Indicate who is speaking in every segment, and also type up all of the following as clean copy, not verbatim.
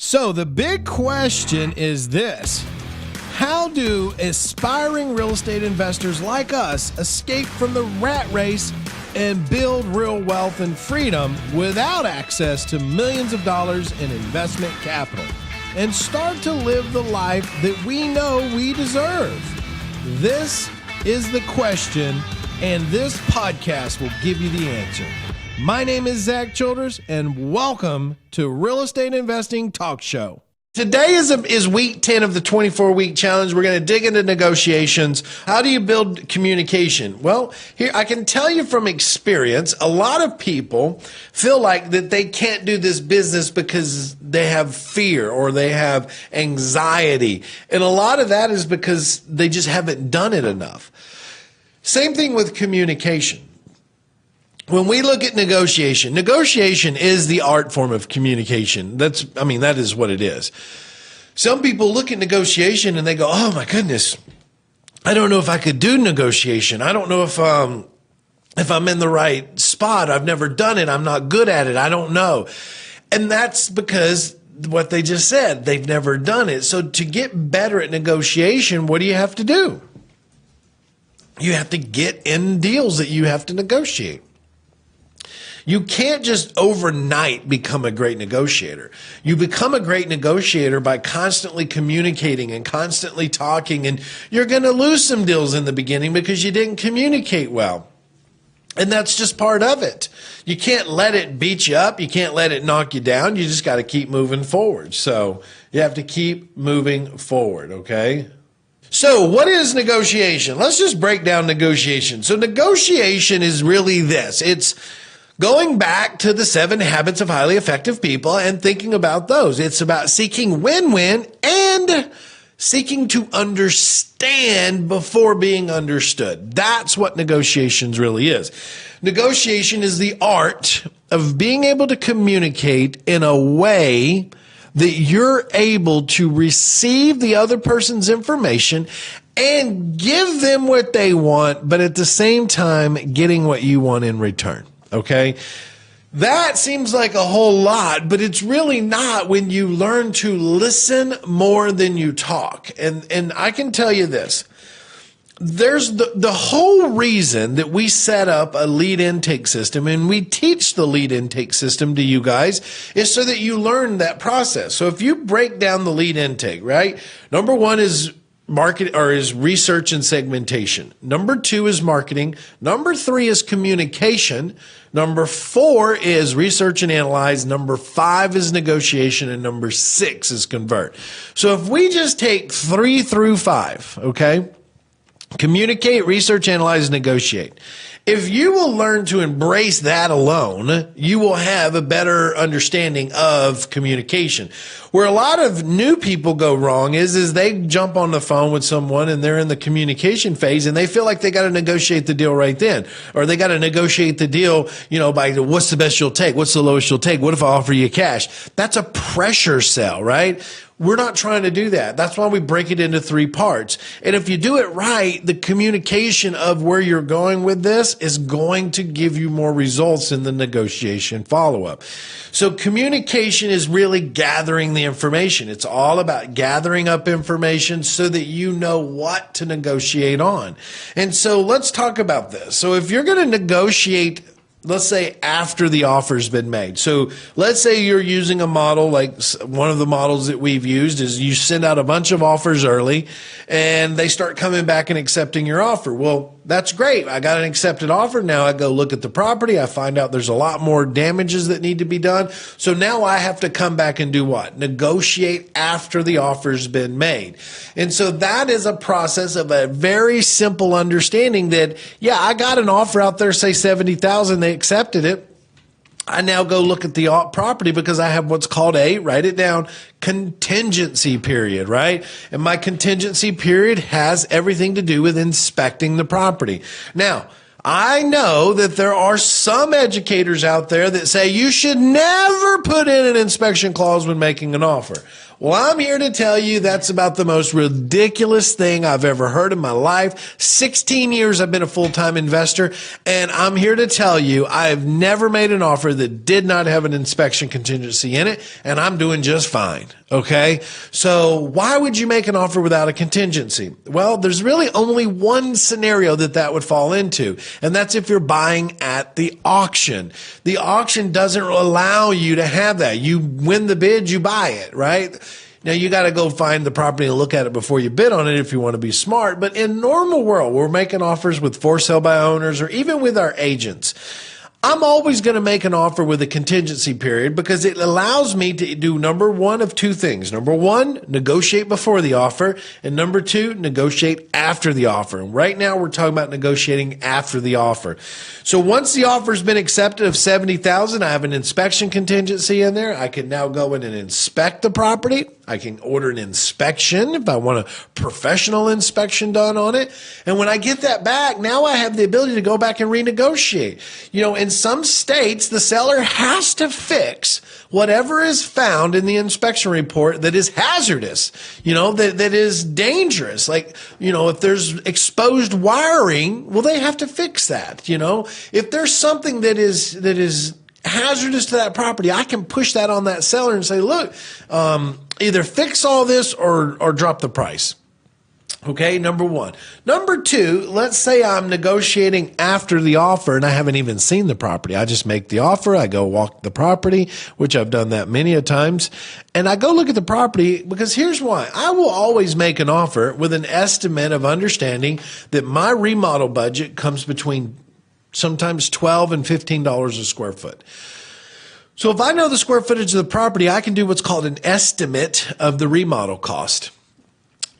Speaker 1: So the big question is this: how do aspiring real estate investors like us escape from the rat race and build real wealth and freedom without access to millions of dollars in investment capital and start to live the life that we know we deserve? This is the question, and this podcast will give you the answer. My name is Zack Childress, and welcome to Real Estate Investing Talk Show. Today is week 10 of the 24-week challenge. We're going to dig into negotiations. How do you build communication? Well, here I can tell you from experience, a lot of people feel like that they can't do this business because they have fear or they have anxiety. And a lot of that is because they just haven't done it enough. Same thing with communication. When we look at negotiation is the art form of communication. That is what it is. Some people look at negotiation and they go, oh my goodness, I don't know if I could do negotiation. I don't know if I'm in the right spot. I've never done it. I'm not good at it. I don't know. And that's because what they just said, they've never done it. So to get better at negotiation, what do you have to do? You have to get in deals that you have to negotiate. You can't just overnight become a great negotiator. You become a great negotiator by constantly communicating and constantly talking, and you're going to lose some deals in the beginning because you didn't communicate well. And that's just part of it. You can't let it beat you up. You can't let it knock you down. You just got to keep moving forward. So you have to keep moving forward, okay? So what is negotiation? Let's just break down negotiation. So negotiation is really this. It's going back to the 7 habits of highly effective people and thinking about those. It's about seeking win-win and seeking to understand before being understood. That's what negotiations really is. Negotiation is the art of being able to communicate in a way that you're able to receive the other person's information and give them what they want, but at the same time, getting what you want in return. Okay, that seems like a whole lot, but it's really not when you learn to listen more than you talk. And I can tell you this, there's the whole reason that we set up a lead intake system and we teach the lead intake system to you guys is so that you learn that process. So if you break down the lead intake, right? Number 1 is is research and segmentation. Number 2 is marketing. Number 3 is communication. Number 4 is research and analyze. Number 5 is negotiation. And number 6 is convert. So if we just take 3 through 5, okay? Communicate, research, analyze, negotiate. If you will learn to embrace that alone, you will have a better understanding of communication. Where a lot of new people go wrong is they jump on the phone with someone and they're in the communication phase and they feel like they got to negotiate the deal right then. Or they got to negotiate the deal, by what's the best you'll take? What's the lowest you'll take? What if I offer you cash? That's a pressure sell, right? We're not trying to do that. That's why we break it into 3 parts. And if you do it right, the communication of where you're going with this is going to give you more results in the negotiation follow-up. So communication is really gathering the information. It's all about gathering up information so that you know what to negotiate on. And so let's talk about this. So if you're going to negotiate, let's say after the offer's been made. So let's say you're using a model like one of the models that we've used is you send out a bunch of offers early and they start coming back and accepting your offer. Well, that's great. I got an accepted offer. Now I go look at the property. I find out there's a lot more damages that need to be done. So now I have to come back and do what? Negotiate after the offer's been made. And so that is a process of a very simple understanding that, yeah, I got an offer out there, say 70,000, they accepted it. I now go look at the property because I have what's called write it down, contingency period, right? And my contingency period has everything to do with inspecting the property. Now, I know that there are some educators out there that say you should never put in an inspection clause when making an offer. Well, I'm here to tell you that's about the most ridiculous thing I've ever heard in my life. 16 years I've been a full-time investor, and I'm here to tell you I've never made an offer that did not have an inspection contingency in it, and I'm doing just fine. Okay? So why would you make an offer without a contingency? Well, there's really only one scenario that would fall into, and that's if you're buying at the auction. The auction doesn't allow you to have that. You win the bid, you buy it, right? Now, you got to go find the property and look at it before you bid on it if you want to be smart. But in normal world, we're making offers with for sale by owners or even with our agents. I'm always going to make an offer with a contingency period because it allows me to do number one of two things. Number one, negotiate before the offer. And number two, negotiate after the offer. And right now we're talking about negotiating after the offer. So once the offer has been accepted of $70,000, I have an inspection contingency in there. I can now go in and inspect the property. I can order an inspection if I want a professional inspection done on it. And when I get that back, now I have the ability to go back and renegotiate. You know, in some states, the seller has to fix whatever is found in the inspection report that is hazardous, you know, that is dangerous. Like, you know, if there's exposed wiring, well, they have to fix that. You know, if there's something that is hazardous to that property, I can push that on that seller and say, look, either fix all this or drop the price. Okay, number one. Number two, let's say I'm negotiating after the offer and I haven't even seen the property. I just make the offer. I go walk the property, which I've done that many a times. And I go look at the property because here's why. I will always make an offer with an estimate of understanding that my remodel budget comes between sometimes $12 and $15 a square foot. So if I know the square footage of the property, I can do what's called an estimate of the remodel cost.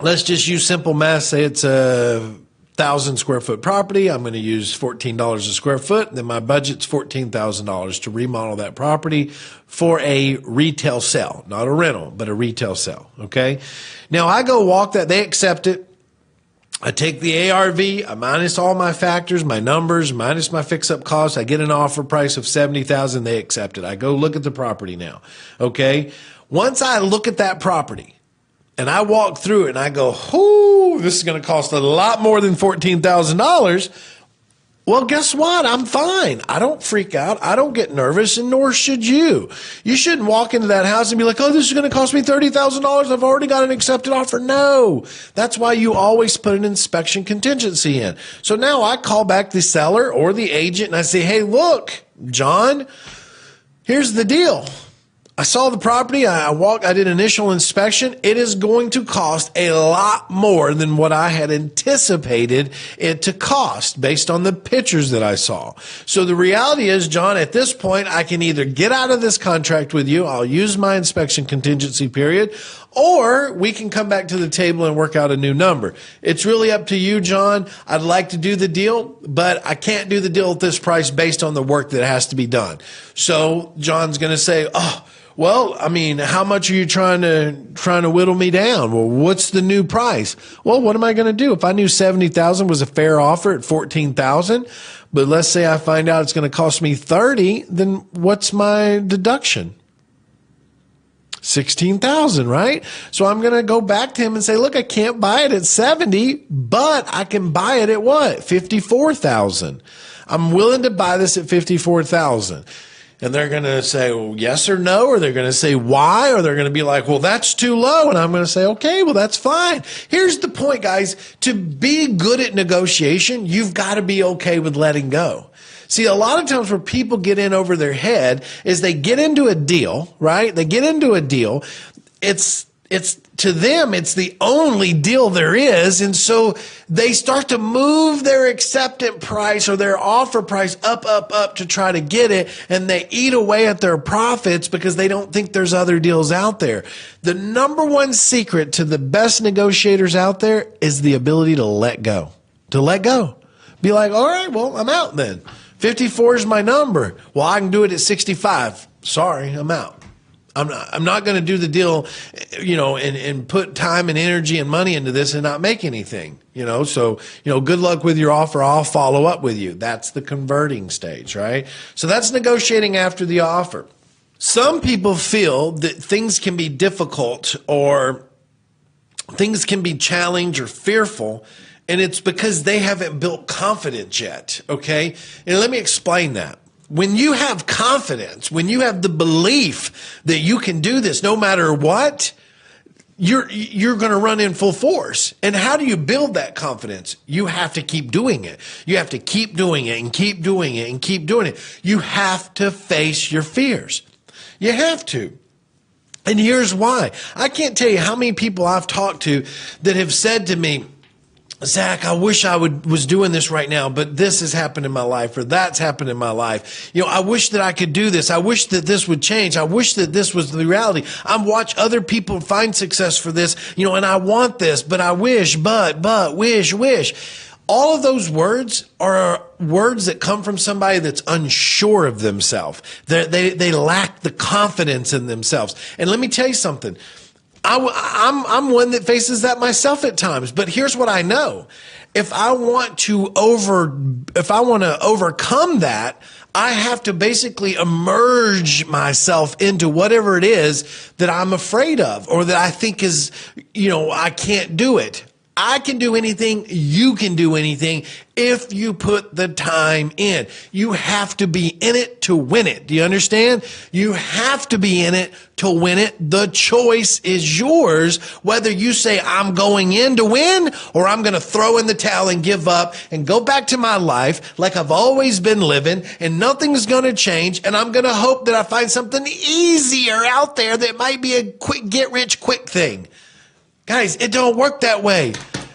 Speaker 1: Let's just use simple math. Say it's a 1,000 square foot property. I'm going to use $14 a square foot. Then my budget's $14,000 to remodel that property for a retail sale, not a rental, but a retail sale. Okay. Now I go walk that. They accept it. I take the ARV, I minus all my factors, my numbers, minus my fix-up costs. I get an offer price of $70,000. They accept it. I go look at the property now. Okay. Once I look at that property, and I walk through it and I go, "Whoo, this is going to cost a lot more than $14,000. Well, guess what? I'm fine. I don't freak out. I don't get nervous, and nor should you. You shouldn't walk into that house and be like, oh, this is going to cost me $30,000. I've already got an accepted offer. No, that's why you always put an inspection contingency in. So now I call back the seller or the agent and I say, hey, look, John, here's the deal. I saw the property. I did initial inspection. It is going to cost a lot more than what I had anticipated it to cost based on the pictures that I saw. So the reality is, John, at this point, I can either get out of this contract with you. I'll use my inspection contingency period, or we can come back to the table and work out a new number. It's really up to you, John. I'd like to do the deal, but I can't do the deal at this price based on the work that has to be done. So John's going to say, oh, well, I mean, how much are you trying to whittle me down? Well, what's the new price? Well, what am I going to do? If I knew $70,000 was a fair offer at $14,000, but let's say I find out it's going to cost me $30,000, then what's my deduction? $16,000, right? So I'm going to go back to him and say, look, I can't buy it at $70,000, but I can buy it at what? $54,000. I'm willing to buy this at $54,000. And they're going to say, well, yes or no, or they're going to say why, or they're going to be like, well, that's too low. And I'm going to say, okay, well, that's fine. Here's the point, guys. To be good at negotiation, you've got to be okay with letting go. See, a lot of times where people get in over their head is they get into a deal, right? They get into a deal. It's to them, it's the only deal there is. And so they start to move their acceptance price or their offer price up to try to get it. And they eat away at their profits because they don't think there's other deals out there. The number one secret to the best negotiators out there is the ability to let go. To let go. Be like, all right, well, I'm out then. 54 is my number. Well, I can do it at 65. Sorry, I'm out. I'm not going to do the deal, you know, and put time and energy and money into this and not make anything, you know. So, you know, good luck with your offer. I'll follow up with you. That's the converting stage, right? So that's negotiating after the offer. Some people feel that things can be difficult or things can be challenged or fearful, and it's because they haven't built confidence yet, okay? And let me explain that. When you have confidence, when you have the belief that you can do this no matter what, you're going to run in full force. And how do you build that confidence? You have to keep doing it. You have to keep doing it and keep doing it and keep doing it. You have to face your fears. You have to. And here's why. I can't tell you how many people I've talked to that have said to me, Zack, I wish I was doing this right now, but this has happened in my life or that's happened in my life. I wish that I could do this. I wish that this would change. I wish that this was the reality. I watch other people find success for this, and I want this, but I wish, but, wish. All of those words are words that come from somebody that's unsure of themselves. They lack the confidence in themselves. And let me tell you something. I'm one that faces that myself at times, but here's what I know. If I want to overcome that, I have to basically immerse myself into whatever it is that I'm afraid of or that I think is, I can't do it. I can do anything. You can do anything if you put the time in. You have to be in it to win it. Do you understand? You have to be in it to win it. The choice is yours, whether you say I'm going in to win or I'm going to throw in the towel and give up and go back to my life like I've always been living and nothing's going to change. And I'm going to hope that I find something easier out there that might be a quick get rich quick thing. Guys, it don't work that way.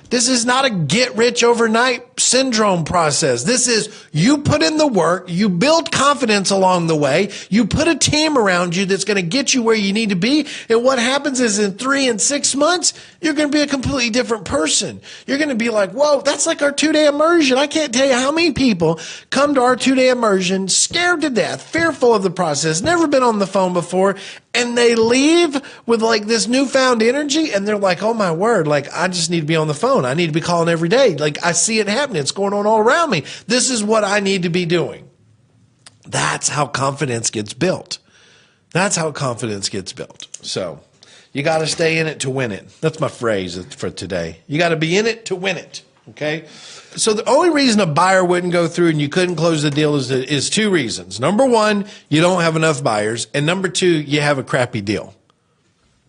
Speaker 1: This is not a get rich overnight syndrome process. This is you put in the work, you build confidence along the way, you put a team around you that's going to get you where you need to be. And what happens is in 3 and 6 months, you're going to be a completely different person. You're going to be like, whoa, that's like our 2-day immersion. I can't tell you how many people come to our 2-day immersion scared to death, fearful of the process, never been on the phone before. And they leave with like this newfound energy and they're like, oh my word, like I just need to be on the phone. I need to be calling every day. Like I see it happening. It's going on all around me. This is what I need to be doing. That's how confidence gets built. That's how confidence gets built. So you got to stay in it to win it. That's my phrase for today. You got to be in it to win it. Okay. So the only reason a buyer wouldn't go through and you couldn't close the deal is 2 reasons. Number 1, you don't have enough buyers. And number 2, you have a crappy deal.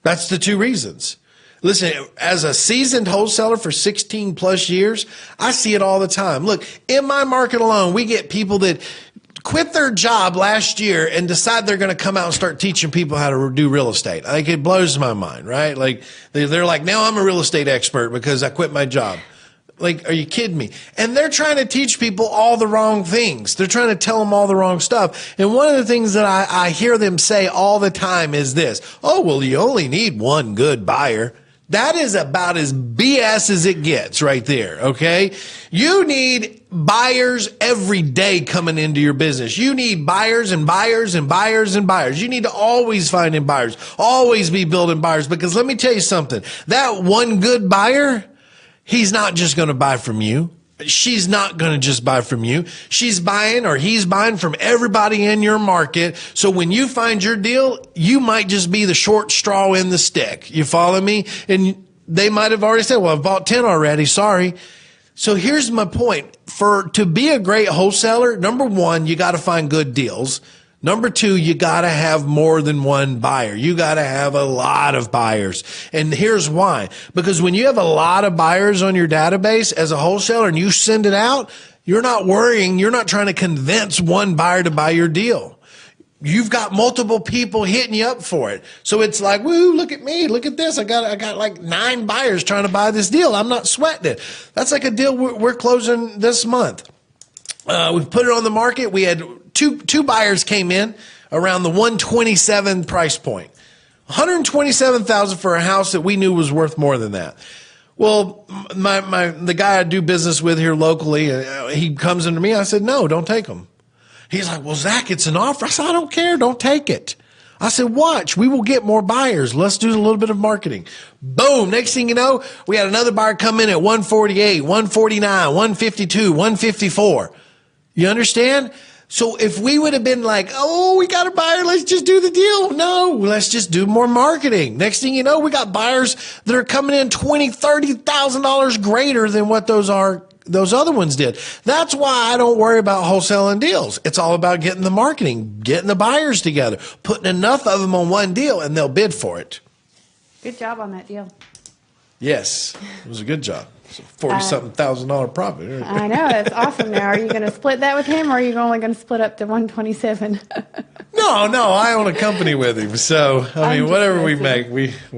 Speaker 1: That's the 2 reasons. Listen, as a seasoned wholesaler for 16 plus years, I see it all the time. Look, in my market alone, we get people that quit their job last year and decide they're going to come out and start teaching people how to do real estate. Like it blows my mind, right? Like they're like, now I'm a real estate expert because I quit my job. Like, are you kidding me? And they're trying to teach people all the wrong things. They're trying to tell them all the wrong stuff. And one of the things that I hear them say all the time is this. Oh, well, you only need 1 good buyer. That is about as BS as it gets right there, okay? You need buyers every day coming into your business. You need buyers and buyers and buyers and buyers. You need to always find buyers, always be building buyers, because let me tell you something. That 1 good buyer, he's not just going to buy from you. She's not going to just buy from you. She's buying or he's buying from everybody in your market. So when you find your deal, you might just be the short straw in the stick. You follow me? And they might have already said, well, I've bought 10 already. Sorry. So here's my point. To be a great wholesaler, number 1, you got to find good deals. Number 2, you got to have more than 1 buyer. You got to have a lot of buyers. And here's why. Because when you have a lot of buyers on your database as a wholesaler and you send it out, you're not worrying. You're not trying to convince 1 buyer to buy your deal. You've got multiple people hitting you up for it. So it's like, woo, look at me. Look at this. I got like 9 buyers trying to buy this deal. I'm not sweating it. That's like a deal we're closing this month. We've put it on the market. We had two buyers came in around the 127 price point, 127,000 for a house that we knew was worth more than that. Well, the guy I do business with here locally, he comes into me. I said, no, don't take them. He's like, well, Zack, it's an offer. I said, I don't care. Don't take it. I said, watch, we will get more buyers. Let's do a little bit of marketing. Boom. Next thing you know, we had another buyer come in at 148, 149, 152, 154. You understand? So if we would have been like, oh, we got a buyer, let's just do the deal. No, let's just do more marketing. Next thing you know, we got buyers that are coming in $20,000, $30,000 greater than what those other ones did. That's why I don't worry about wholesaling deals. It's all about getting the marketing, getting the buyers together, putting enough of them on one deal, and they'll bid for it.
Speaker 2: Good job on that deal.
Speaker 1: Yes, it was a good job. It's a $40-something thousand profit.
Speaker 2: I know, that's awesome. Now, are you going to split that with him, or are you only going to split up to 127?
Speaker 1: No, I own a company with him. So, I mean, whatever we make,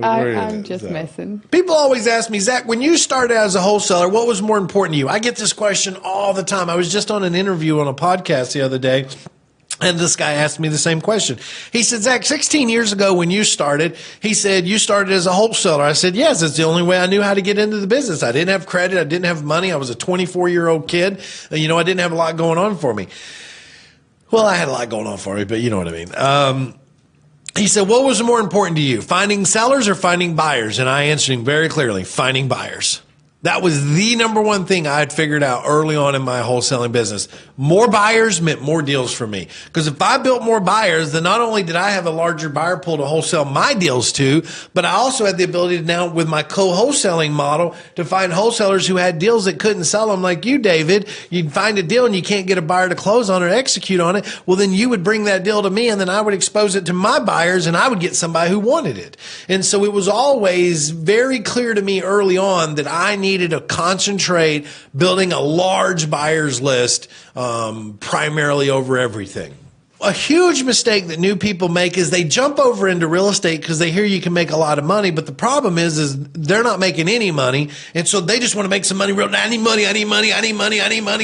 Speaker 2: I'm just messing.
Speaker 1: People always ask me, Zach, when you started as a wholesaler, what was more important to you? I get this question all the time. I was just on an interview on a podcast the other day, and this guy asked me the same question. He said, Zach, 16 years ago when you started, he said, you started as a wholesaler. I said, yes, it's the only way I knew how to get into the business. I didn't have credit. I didn't have money. I was a 24-year-old kid. I didn't have a lot going on for me. Well, I had a lot going on for me, but you know what I mean. He said, what was more important to you, finding sellers or finding buyers? And I answered him very clearly, finding buyers. That was the number one thing I had figured out early on in my wholesaling business. More buyers meant more deals for me. Because if I built more buyers, then not only did I have a larger buyer pool to wholesale my deals to, but I also had the ability to now, with my co-wholesaling model, to find wholesalers who had deals that couldn't sell them, like you, David. You'd find a deal and you can't get a buyer to close on or execute on it. Well, then you would bring that deal to me, and then I would expose it to my buyers, and I would get somebody who wanted it. And so it was always very clear to me early on that I needed to concentrate building a large buyers list, primarily over everything. A huge mistake that new people make is they jump over into real estate because they hear you can make a lot of money. But the problem is they're not making any money. And so they just want to make some money. I need money.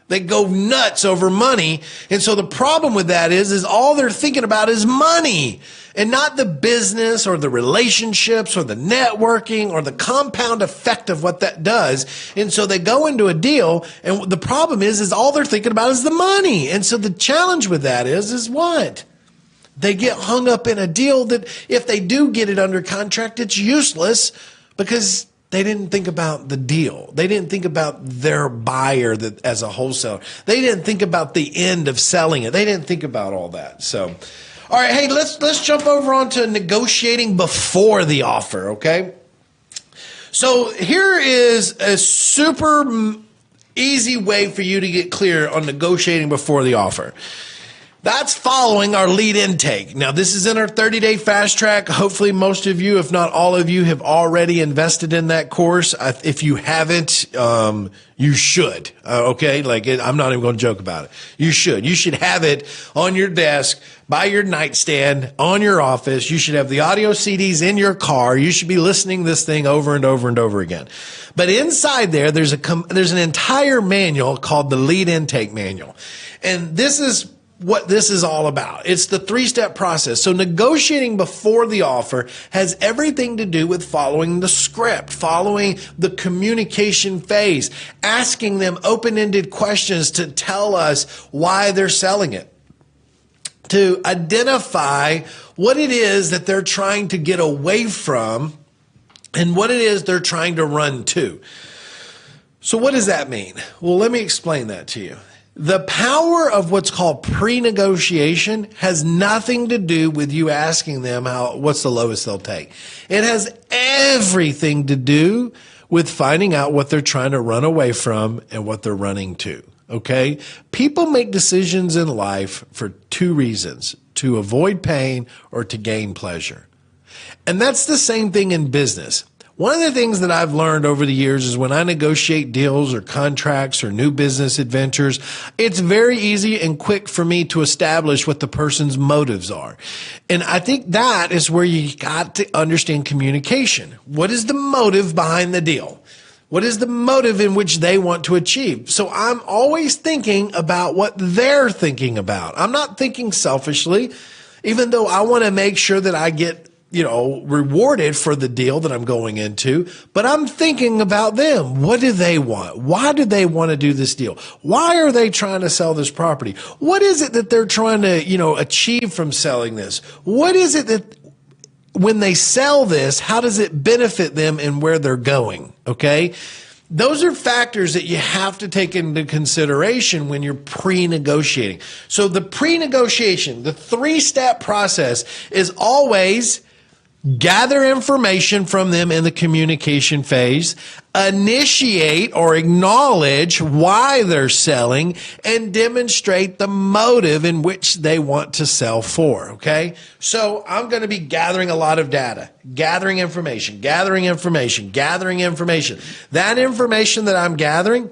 Speaker 1: They go nuts over money. And so the problem with that is all they're thinking about is money, and not the business or the relationships or the networking or the compound effect of what that does. And so they go into a deal, and the problem is all they're thinking about is the money. And so the challenge with that is what? They get hung up in a deal that if they do get it under contract, it's useless because they didn't think about the deal. They didn't think about their buyer that as a wholesaler. They didn't think about the end of selling it. They didn't think about all that. So, all right, hey, let's jump over onto negotiating before the offer, okay? So here is a super easy way for you to get clear on negotiating before the offer. That's following our lead intake. Now, this is in our 30-day fast track. Hopefully, most of you, if not all of you, have already invested in that course. If you haven't, you should. Okay? I'm not even going to joke about it. You should. You should have it on your desk, by your nightstand, on your office. You should have the audio CDs in your car. You should be listening this thing over and over and over again. But inside there's an entire manual called the lead intake manual. And this is what this is all about. It's the 3-step process. So negotiating before the offer has everything to do with following the script, following the communication phase, asking them open-ended questions to tell us why they're selling it, to identify what it is that they're trying to get away from and what it is they're trying to run to. So what does that mean? Well, let me explain that to you. The power of what's called pre-negotiation has nothing to do with you asking them what's the lowest they'll take. It has everything to do with finding out what they're trying to run away from and what they're running to. Okay? People make decisions in life for 2 reasons: to avoid pain or to gain pleasure. And that's the same thing in business. One of the things that I've learned over the years is when I negotiate deals or contracts or new business adventures, it's very easy and quick for me to establish what the person's motives are. And I think that is where you got to understand communication. What is the motive behind the deal? What is the motive in which they want to achieve? So I'm always thinking about what they're thinking about. I'm not thinking selfishly, even though I want to make sure that I get rewarded for the deal that I'm going into, but I'm thinking about them. What do they want? Why do they want to do this deal? Why are they trying to sell this property? What is it that they're trying to, achieve from selling this? What is it that when they sell this, how does it benefit them and where they're going? Okay. Those are factors that you have to take into consideration when you're pre-negotiating. So the pre-negotiation, the 3-step process is always gather information from them in the communication phase, initiate or acknowledge why they're selling, and demonstrate the motive in which they want to sell for, okay? So I'm going to be gathering a lot of data, gathering information. That information that I'm gathering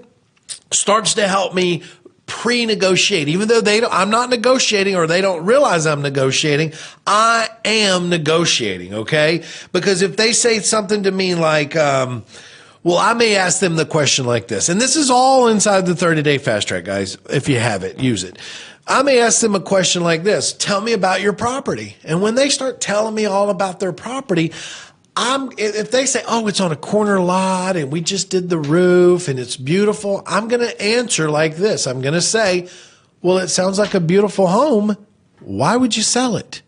Speaker 1: starts to help me pre-negotiate. Even though I'm not negotiating, or they don't realize I'm negotiating, I am negotiating, okay? Because if they say something to me like, well, I may ask them the question like this, and this is all inside the 30-day fast track, guys. If you have it, use it. I may ask them a question like this: tell me about your property. And when they start telling me all about their property, if they say, oh, it's on a corner lot and we just did the roof and it's beautiful, I'm going to answer like this. I'm going to say, well, it sounds like a beautiful home. Why would you sell it?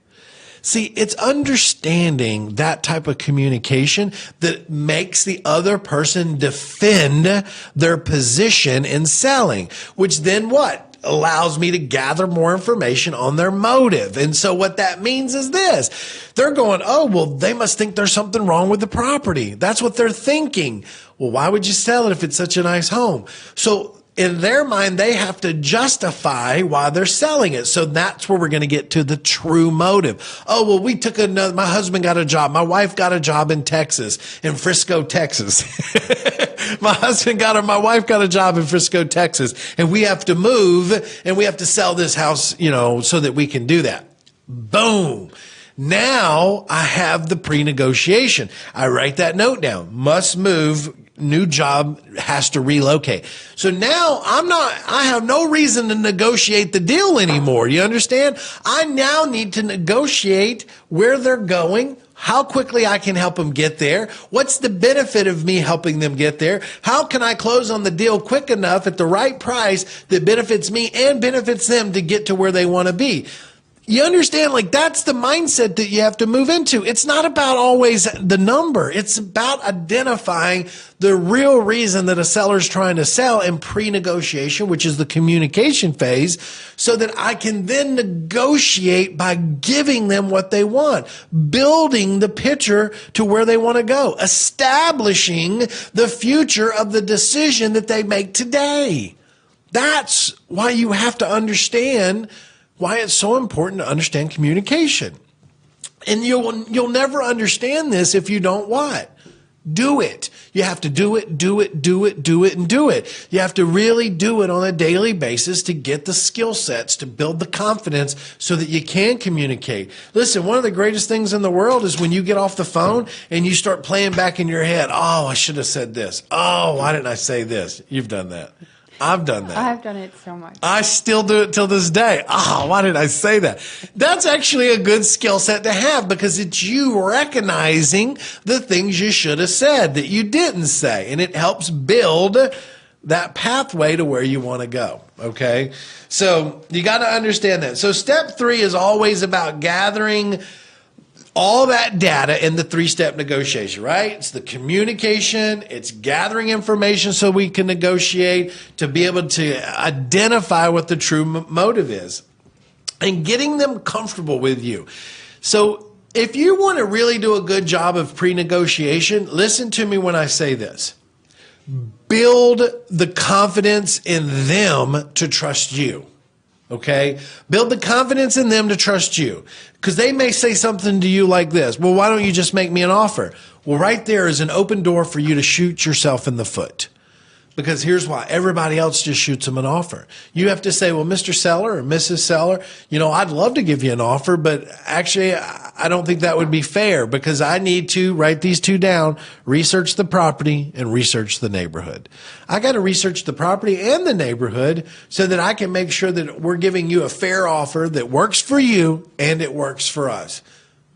Speaker 1: See, it's understanding that type of communication that makes the other person defend their position in selling, which then what? Allows me to gather more information on their motive. And so what that means is this: they're going, oh, well, they must think there's something wrong with the property. That's what they're thinking. Well, why would you sell it if it's such a nice home? So in their mind, they have to justify why they're selling it. So that's where we're going to get to the true motive. Oh, well, my husband got a job. My wife got a job in Frisco, Texas. My wife got a job in Frisco, Texas, and we have to move and we have to sell this house, so that we can do that. Boom. Now I have the pre-negotiation. I write that note down. Must move. New job, has to relocate. So now I have no reason to negotiate the deal anymore. You understand? I now need to negotiate where they're going, how quickly I can help them get there. What's the benefit of me helping them get there? How can I close on the deal quick enough at the right price that benefits me and benefits them to get to where they want to be? You understand? That's the mindset that you have to move into. It's not about always the number. It's about identifying the real reason that a seller is trying to sell in pre-negotiation, which is the communication phase, so that I can then negotiate by giving them what they want, building the picture to where they want to go, establishing the future of the decision that they make today. That's why you have to understand why it's so important to understand communication. And you'll never understand this if you don't what? Do it. You have to do it. You have to really do it on a daily basis to get the skill sets, to build the confidence so that you can communicate. Listen, one of the greatest things in the world is when you get off the phone and you start playing back in your head, oh, I should have said this. Oh, why didn't I say this? You've done that. I've done that.
Speaker 2: I've done it so much.
Speaker 1: I still do it till this day. Oh, why did I say that? That's actually a good skill set to have, because it's you recognizing the things you should have said that you didn't say. And it helps build that pathway to where you want to go. Okay. So you got to understand that. So step 3 is always about gathering all that data in the 3-step negotiation, right? It's the communication, it's gathering information so we can negotiate, to be able to identify what the true motive is, and getting them comfortable with you. So if you want to really do a good job of pre-negotiation, listen to me when I say this. Build the confidence in them to trust you. Okay? Build the confidence in them to trust you. Because they may say something to you like this: well, why don't you just make me an offer? Well, right there is an open door for you to shoot yourself in the foot. Because here's why. Everybody else just shoots them an offer. You have to say, well, Mr. Seller or Mrs. Seller, I'd love to give you an offer, but actually I don't think that would be fair, because I need to write these 2 down: research the property and research the neighborhood. I got to research the property and the neighborhood so that I can make sure that we're giving you a fair offer that works for you and it works for us.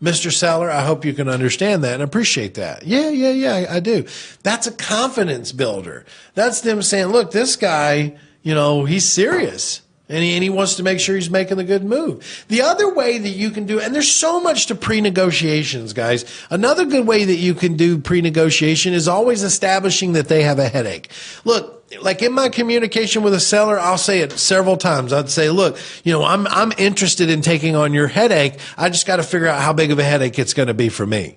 Speaker 1: Mr. Seller, I hope you can understand that and appreciate that. Yeah, I do. That's a confidence builder. That's them saying, look, this guy, he's serious. And he wants to make sure he's making the good move. The other way that you can do, and there's so much to pre-negotiations, guys. Another good way that you can do pre-negotiation is always establishing that they have a headache. Look, like in my communication with a seller, I'll say it several times. I'd say, look, I'm interested in taking on your headache. I just got to figure out how big of a headache it's going to be for me.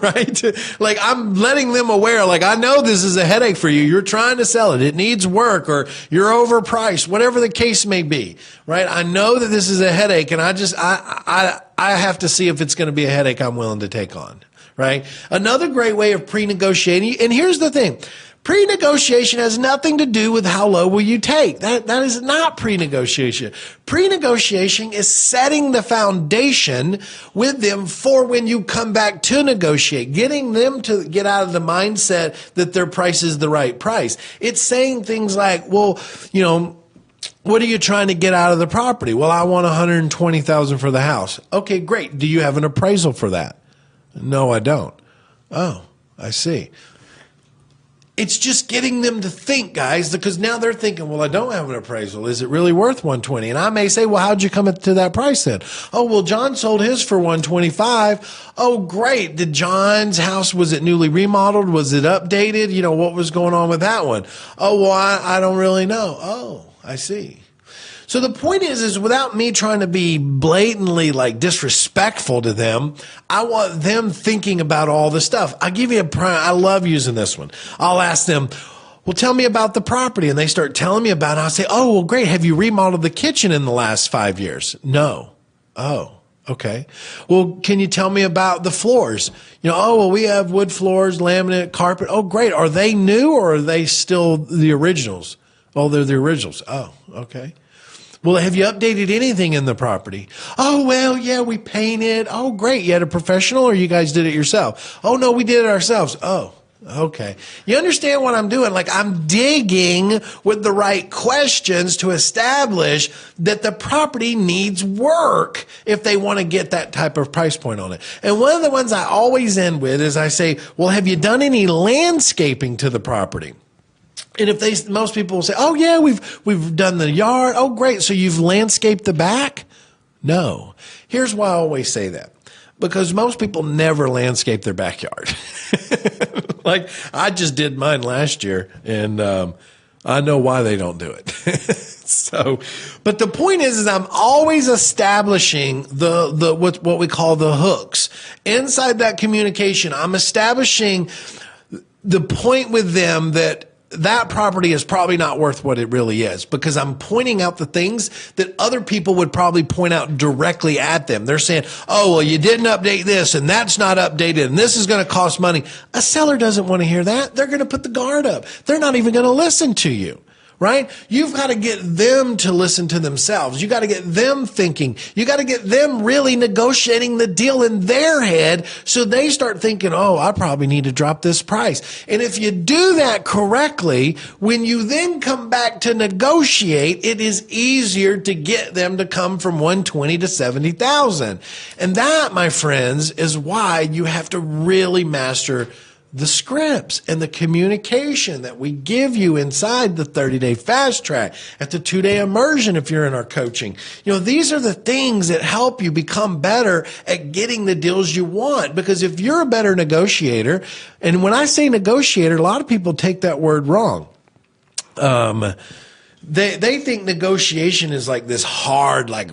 Speaker 1: Right? Like I'm letting them aware, like I know this is a headache for you. You're trying to sell it. It needs work or you're overpriced, whatever the case may be. Right? I know that this is a headache and I have to see if it's going to be a headache I'm willing to take on. Right? Another great way of pre-negotiating, and here's the thing. Pre-negotiation has nothing to do with how low will you take. That is not pre-negotiation. Pre-negotiation is setting the foundation with them for when you come back to negotiate, getting them to get out of the mindset that their price is the right price. It's saying things like, well, what are you trying to get out of the property? Well, I want $120,000 for the house. Okay, great. Do you have an appraisal for that? No, I don't. Oh, I see. It's just getting them to think, guys, because now they're thinking, well, I don't have an appraisal. Is it really worth 120? And I may say, well, how'd you come to that price then? Oh, well, John sold his for 125. Oh, great. Did John's house, was it newly remodeled? Was it updated? What was going on with that one? Oh, well, I don't really know. Oh, I see. So the point is without me trying to be blatantly like disrespectful to them, I want them thinking about all the stuff. I'll give you I love using this one. I'll ask them, well, tell me about the property. And they start telling me about it. I'll say, oh, well, great. Have you remodeled the kitchen in the last 5 years? No. Oh, okay. Well, can you tell me about the floors? Oh, well, we have wood floors, laminate, carpet. Oh, great. Are they new or are they still the originals? Oh, they're the originals. Oh, okay. Well, have you updated anything in the property? Oh, well, yeah, we painted. Oh, great. You had a professional or you guys did it yourself? Oh, no, we did it ourselves. Oh, okay. You understand what I'm doing? Like I'm digging with the right questions to establish that the property needs work if they want to get that type of price point on it. And one of the ones I always end with is I say, well, have you done any landscaping to the property? And most people will say, oh yeah, we've done the yard. Oh great. So you've landscaped the back? No. Here's why I always say that. Because most people never landscape their backyard. Like I just did mine last year and, I know why they don't do it. But the point is I'm always establishing what we call the hooks. Inside that communication, I'm establishing the point with them that property is probably not worth what it really is because I'm pointing out the things that other people would probably point out directly at them. They're saying, oh, well, you didn't update this and that's not updated and this is going to cost money. A seller doesn't want to hear that. They're going to put the guard up. They're not even going to listen to you. Right? You've got to get them to listen to themselves. You got to get them thinking. You got to get them really negotiating the deal in their head so they start thinking, oh, I probably need to drop this price. And if you do that correctly, when you then come back to negotiate, it is easier to get them to come from 120 to 70,000. And that, my friends, is why you have to really master the scripts and the communication that we give you inside the 30-day fast track, at the 2-day immersion if you're in our coaching. These are the things that help you become better at getting the deals you want. Because if you're a better negotiator, and when I say negotiator, a lot of people take that word wrong. They think negotiation is like this hard, like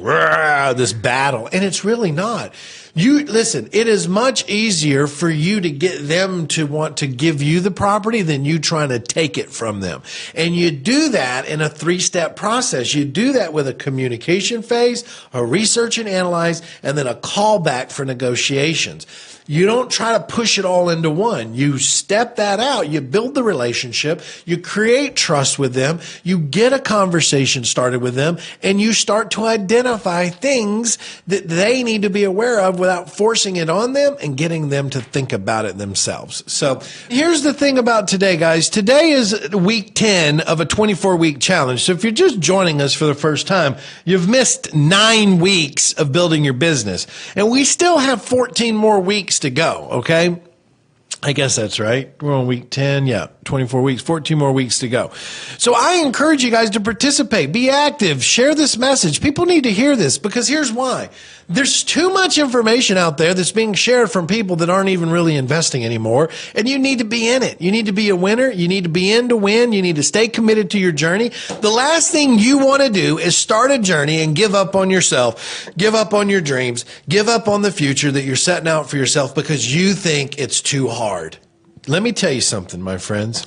Speaker 1: this battle, and it's really not. Listen, it is much easier for you to get them to want to give you the property than you trying to take it from them. And you do that in a 3-step process. You do that with a communication phase, a research and analyze, and then a callback for negotiations. You don't try to push it all into one. You step that out. You build the relationship. You create trust with them. You get a conversation started with them, and you start to identify things that they need to be aware of without forcing it on them and getting them to think about it themselves. So here's the thing about today, guys. Today is week 10 of a 24-week challenge. So if you're just joining us for the first time, you've missed 9 weeks of building your business. And we still have 14 more weeks to go, okay? I guess that's right. We're on week 10. Yeah, 24 weeks, 14 more weeks to go. So I encourage you guys to participate, be active, share this message. People need to hear this because here's why. There's too much information out there that's being shared from people that aren't even really investing anymore. And you need to be in it. You need to be a winner. You need to be in to win. You need to stay committed to your journey. The last thing you want to do is start a journey and give up on yourself, give up on your dreams, give up on the future that you're setting out for yourself because you think it's too hard. Let me tell you something, my friends.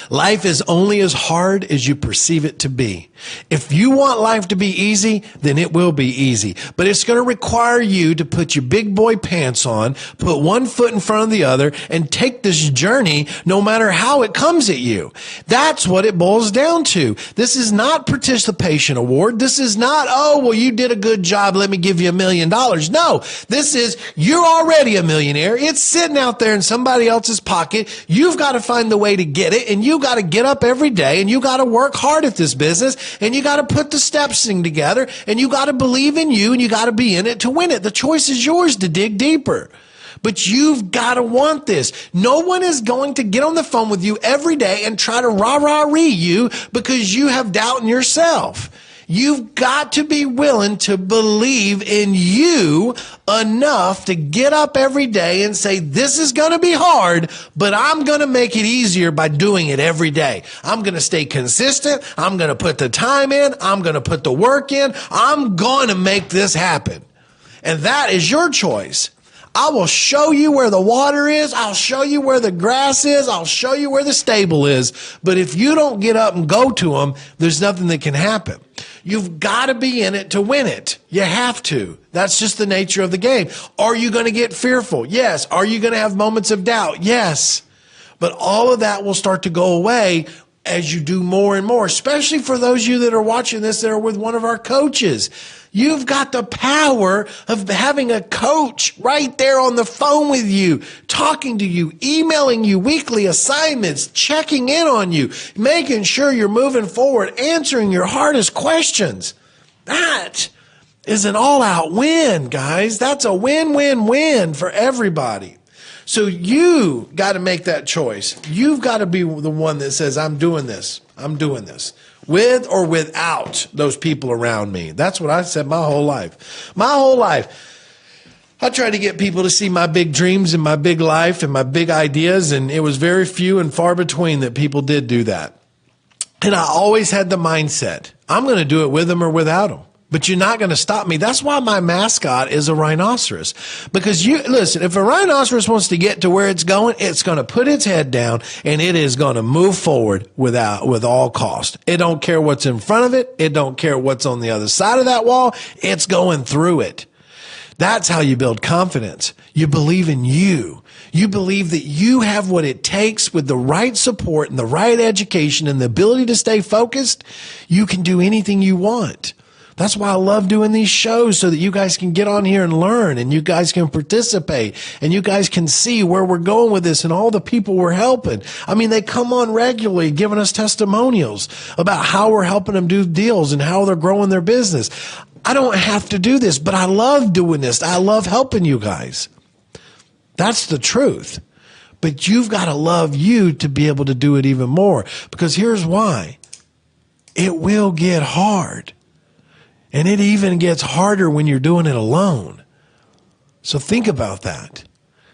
Speaker 1: Life is only as hard as you perceive it to be. If you want life to be easy, then it will be easy. But it's going to require you to put your big boy pants on, put one foot in front of the other, and take this journey no matter how it comes at you. That's what it boils down to. This is not participation award. This is not, oh, well, you did a good job. Let me give you $1 million. No, this is, you're already a millionaire. It's sitting out there in somebody else's pocket. You've got to find the way to get it. And you got to get up every day and you got to work hard at this business and you got to put the steps in together and you got to believe in you and you got to be in it to win it. The choice is yours to dig deeper. But you've got to want this. No one is going to get on the phone with you every day and try to rah-rah-ree you because you have doubt in yourself. You've got to be willing to believe in you enough to get up every day and say, this is going to be hard, but I'm going to make it easier by doing it every day. I'm going to stay consistent. I'm going to put the time in. I'm going to put the work in. I'm going to make this happen. And that is your choice. I will show you where the water is. I'll show you where the grass is. I'll show you where the stable is. But if you don't get up and go to them, there's nothing that can happen. You've got to be in it to win it. You have to. That's just the nature of the game. Are you going to get fearful? Yes. Are you going to have moments of doubt? Yes. But all of that will start to go away as you do more and more, especially for those of you that are watching this that are with one of our coaches. You've got the power of having a coach right there on the phone with you, talking to you, emailing you weekly assignments, checking in on you, making sure you're moving forward, answering your hardest questions. That is an all-out win, guys. That's a win-win-win for everybody. So you got to make that choice. You've got to be the one that says, I'm doing this. I'm doing this. With or without those people around me. That's what I said my whole life. My whole life. I tried to get people to see my big dreams and my big life and my big ideas, and it was very few and far between that people did do that. And I always had the mindset, I'm going to do it with them or without them. But you're not going to stop me. That's why my mascot is a rhinoceros. Because listen, if a rhinoceros wants to get to where it's going to put its head down and it is going to move forward with all cost. It don't care what's in front of it. It don't care what's on the other side of that wall. It's going through it. That's how you build confidence. You believe in you. You believe that you have what it takes with the right support and the right education and the ability to stay focused. You can do anything you want. That's why I love doing these shows, so that you guys can get on here and learn and you guys can participate and you guys can see where we're going with this and all the people we're helping. I mean, they come on regularly giving us testimonials about how we're helping them do deals and how they're growing their business. I don't have to do this, but I love doing this. I love helping you guys. That's the truth. But you've got to love you to be able to do it even more, because here's why. It will get hard. And it even gets harder when you're doing it alone. So think about that.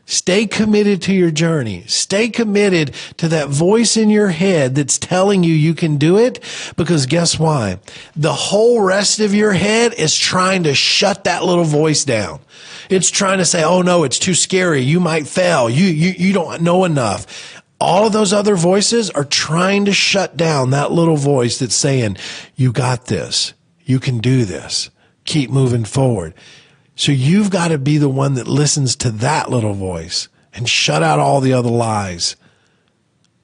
Speaker 1: Stay committed to your journey. Stay committed to that voice in your head that's telling you you can do it, because guess why? The whole rest of your head is trying to shut that little voice down. It's trying to say, oh no, it's too scary. You might fail. You don't know enough. All of those other voices are trying to shut down that little voice that's saying, you got this. You can do this. Keep moving forward. So you've got to be the one that listens to that little voice and shut out all the other lies.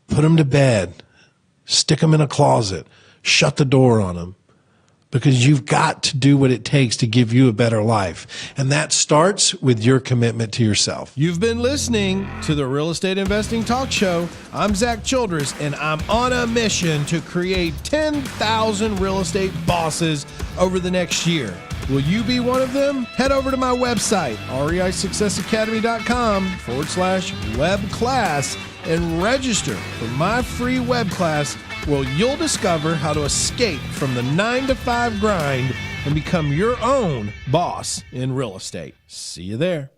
Speaker 1: Put them to bed. Stick them in a closet. Shut the door on them. because you've got to do what it takes to give you a better life. And that starts with your commitment to yourself. You've been listening to the Real Estate Investing Talk Show. I'm Zack Childress, and I'm on a mission to create 10,000 real estate bosses over the next year. Will you be one of them? Head over to my website, reisuccessacademy.com/web class, and register for my free web class where you'll discover how to escape from the 9-to-5 grind and become your own boss in real estate. See you there.